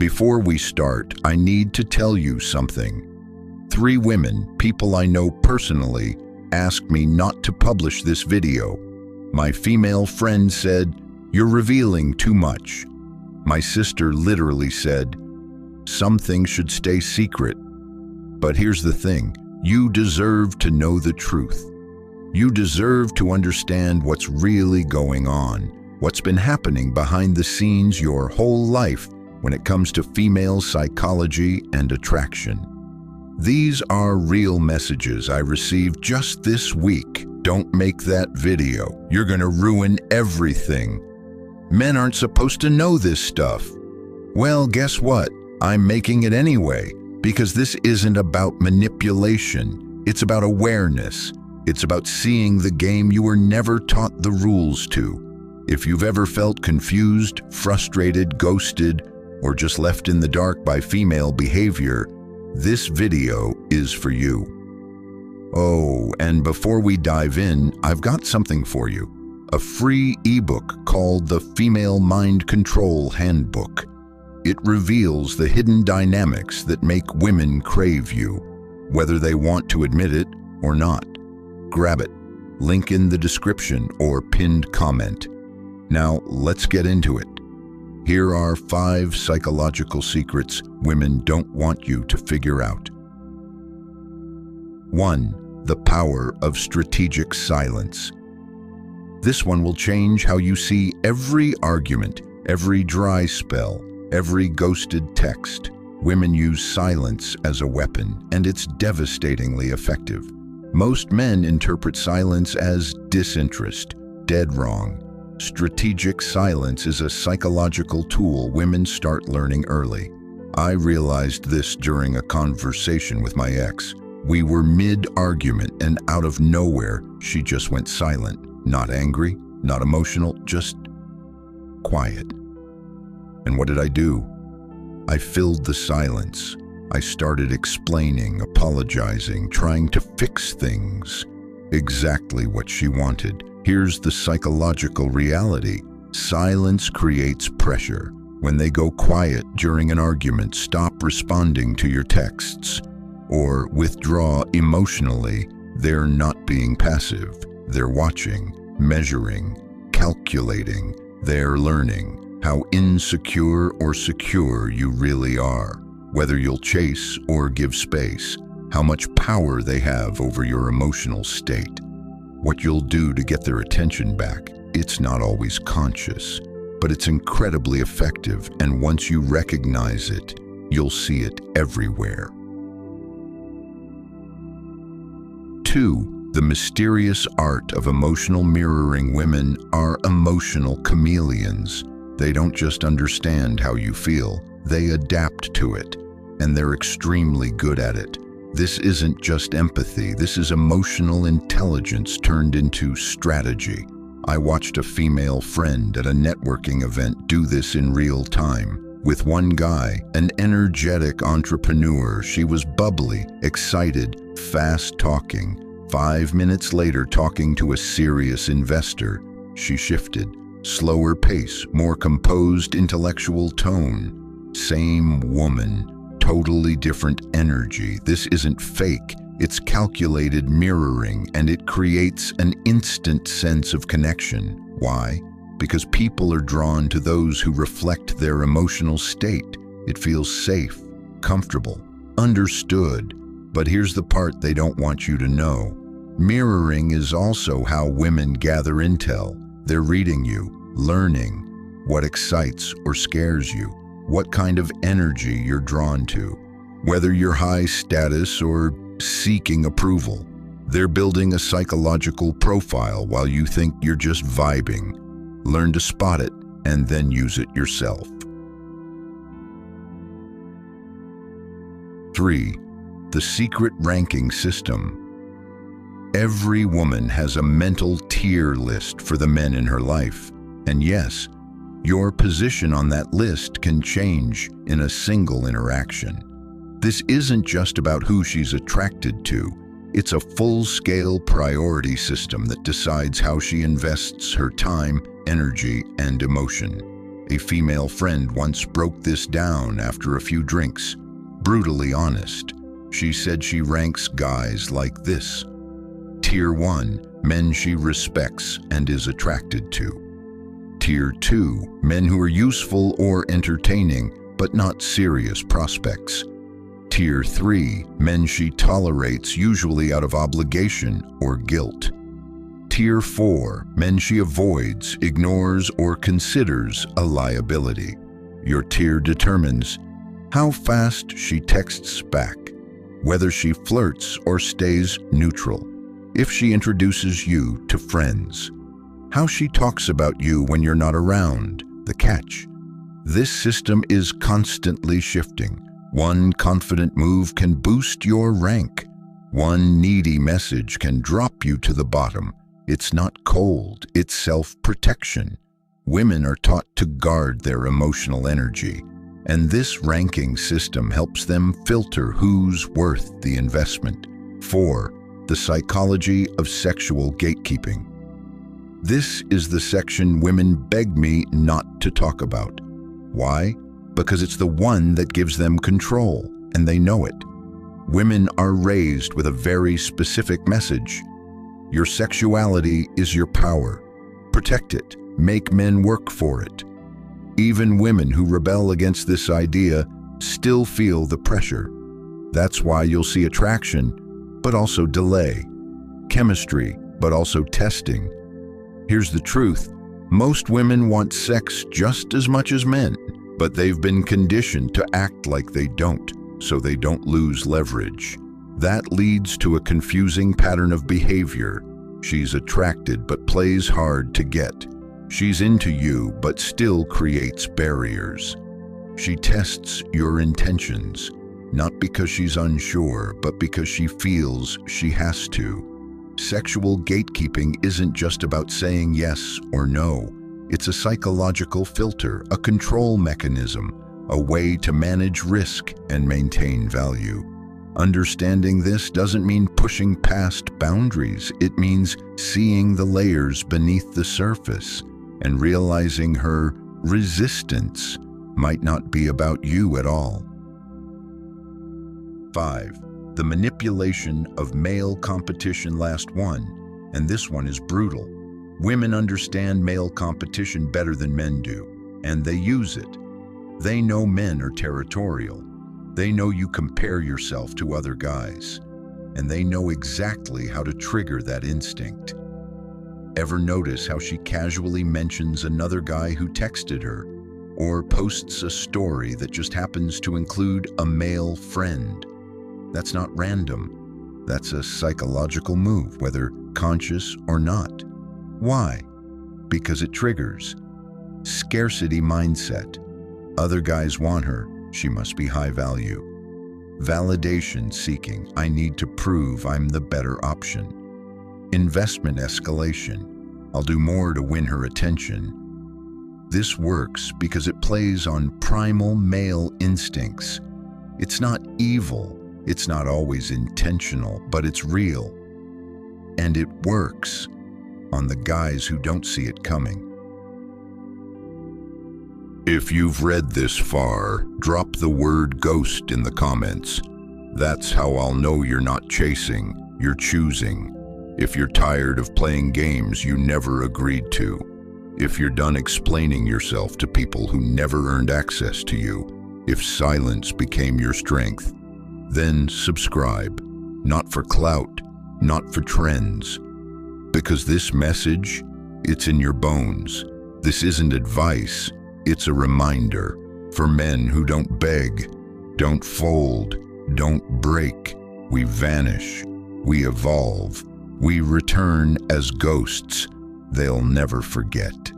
Before we start, I need to tell you something. 3 women, people I know personally, asked me not to publish this video. My female friend said, "You're revealing too much." My sister literally said, "Some things should stay secret." But here's the thing, you deserve to know the truth. You deserve to understand what's really going on, what's been happening behind the scenes your whole life when it comes to female psychology and attraction. These are real messages I received just this week. Don't make that video. You're gonna ruin everything. Men aren't supposed to know this stuff. Well, guess what? I'm making it anyway, because this isn't about manipulation. It's about awareness. It's about seeing the game you were never taught the rules to. If you've ever felt confused, frustrated, ghosted, or just left in the dark by female behavior, this video is for you. Oh, and before we dive in, I've got something for you. A free ebook called the Female Mind Control Handbook. It reveals the hidden dynamics that make women crave you, whether they want to admit it or not. Grab it. Link in the description or pinned comment. Now, let's get into it. Here are 5 psychological secrets women don't want you to figure out. 1. The power of strategic silence. This one will change how you see every argument, every dry spell, every ghosted text. Women use silence as a weapon, and it's devastatingly effective. Most men interpret silence as disinterest, dead wrong. Strategic silence is a psychological tool women start learning early. I realized this during a conversation with my ex. We were mid-argument, and out of nowhere, she just went silent. Not angry, not emotional, just quiet. And what did I do? I filled the silence. I started explaining, apologizing, trying to fix things. Exactly what she wanted. Here's the psychological reality. Silence creates pressure. When they go quiet during an argument, stop responding to your texts, or withdraw emotionally, they're not being passive. They're watching, measuring, calculating. They're learning how insecure or secure you really are, whether you'll chase or give space, how much power they have over your emotional state, what you'll do to get their attention back. It's not always conscious, but it's incredibly effective, and once you recognize it, you'll see it everywhere. 2. The mysterious art of emotional mirroring. Women are emotional chameleons. They don't just understand how you feel, they adapt to it, and they're extremely good at it. This isn't just empathy, this is emotional intelligence turned into strategy. I watched a female friend at a networking event do this in real time. With one guy, an energetic entrepreneur, she was bubbly, excited, fast-talking. 5 minutes later, talking to a serious investor, she shifted. Slower pace, more composed intellectual tone. Same woman, totally different energy. This isn't fake, it's calculated mirroring, and it creates an instant sense of connection. Why? Because people are drawn to those who reflect their emotional state. It feels safe, comfortable, understood. But here's the part they don't want you to know. Mirroring is also how women gather intel. They're reading you, learning what excites or scares you, what kind of energy you're drawn to, whether you're high status or seeking approval. They're building a psychological profile while you think you're just vibing. Learn to spot it and then use it yourself. 3. The secret ranking system. Every woman has a mental tier list for the men in her life. And yes, your position on that list can change in a single interaction. This isn't just about who she's attracted to. It's a full-scale priority system that decides how she invests her time, energy, and emotion. A female friend once broke this down after a few drinks. Brutally honest. She said she ranks guys like this. Tier 1, men she respects and is attracted to. Tier 2, men who are useful or entertaining, but not serious prospects. Tier 3, men she tolerates, usually out of obligation or guilt. Tier 4, men she avoids, ignores, or considers a liability. Your tier determines how fast she texts back, whether she flirts or stays neutral, if she introduces you to friends, how she talks about you when you're not around, the catch. This system is constantly shifting. One confident move can boost your rank. One needy message can drop you to the bottom. It's not cold, it's self-protection. Women are taught to guard their emotional energy, and this ranking system helps them filter who's worth the investment. 4. The psychology of sexual gatekeeping. This is the section women beg me not to talk about. Why? Because it's the one that gives them control, and they know it. Women are raised with a very specific message. Your sexuality is your power. Protect it. Make men work for it. Even women who rebel against this idea still feel the pressure. That's why you'll see attraction, but also delay. Chemistry, but also testing. Here's the truth. Most women want sex just as much as men, but they've been conditioned to act like they don't, so they don't lose leverage. That leads to a confusing pattern of behavior. She's attracted but plays hard to get. She's into you but still creates barriers. She tests your intentions, not because she's unsure, but because she feels she has to. Sexual gatekeeping isn't just about saying yes or no. It's a psychological filter, a control mechanism, a way to manage risk and maintain value. Understanding this doesn't mean pushing past boundaries. It means seeing the layers beneath the surface and realizing her resistance might not be about you at all. 5. The manipulation of male competition. Last one, and this one is brutal. Women understand male competition better than men do, and they use it. They know men are territorial. They know you compare yourself to other guys, and they know exactly how to trigger that instinct. Ever notice how she casually mentions another guy who texted her, or posts a story that just happens to include a male friend? That's not random. That's a psychological move, whether conscious or not. Why? Because it triggers scarcity mindset. Other guys want her, she must be high value. Validation seeking, I need to prove I'm the better option. Investment escalation, I'll do more to win her attention. This works because it plays on primal male instincts. It's not evil, it's not always intentional, but it's real. And it works on the guys who don't see it coming. If you've read this far, drop the word ghost in the comments. That's how I'll know you're not chasing, you're choosing. If you're tired of playing games you never agreed to. If you're done explaining yourself to people who never earned access to you. If silence became your strength, then subscribe. Not for clout, not for trends. Because this message, it's in your bones. This isn't advice, it's a reminder for men who don't beg, don't fold, don't break. We vanish, we evolve, we return as ghosts they'll never forget.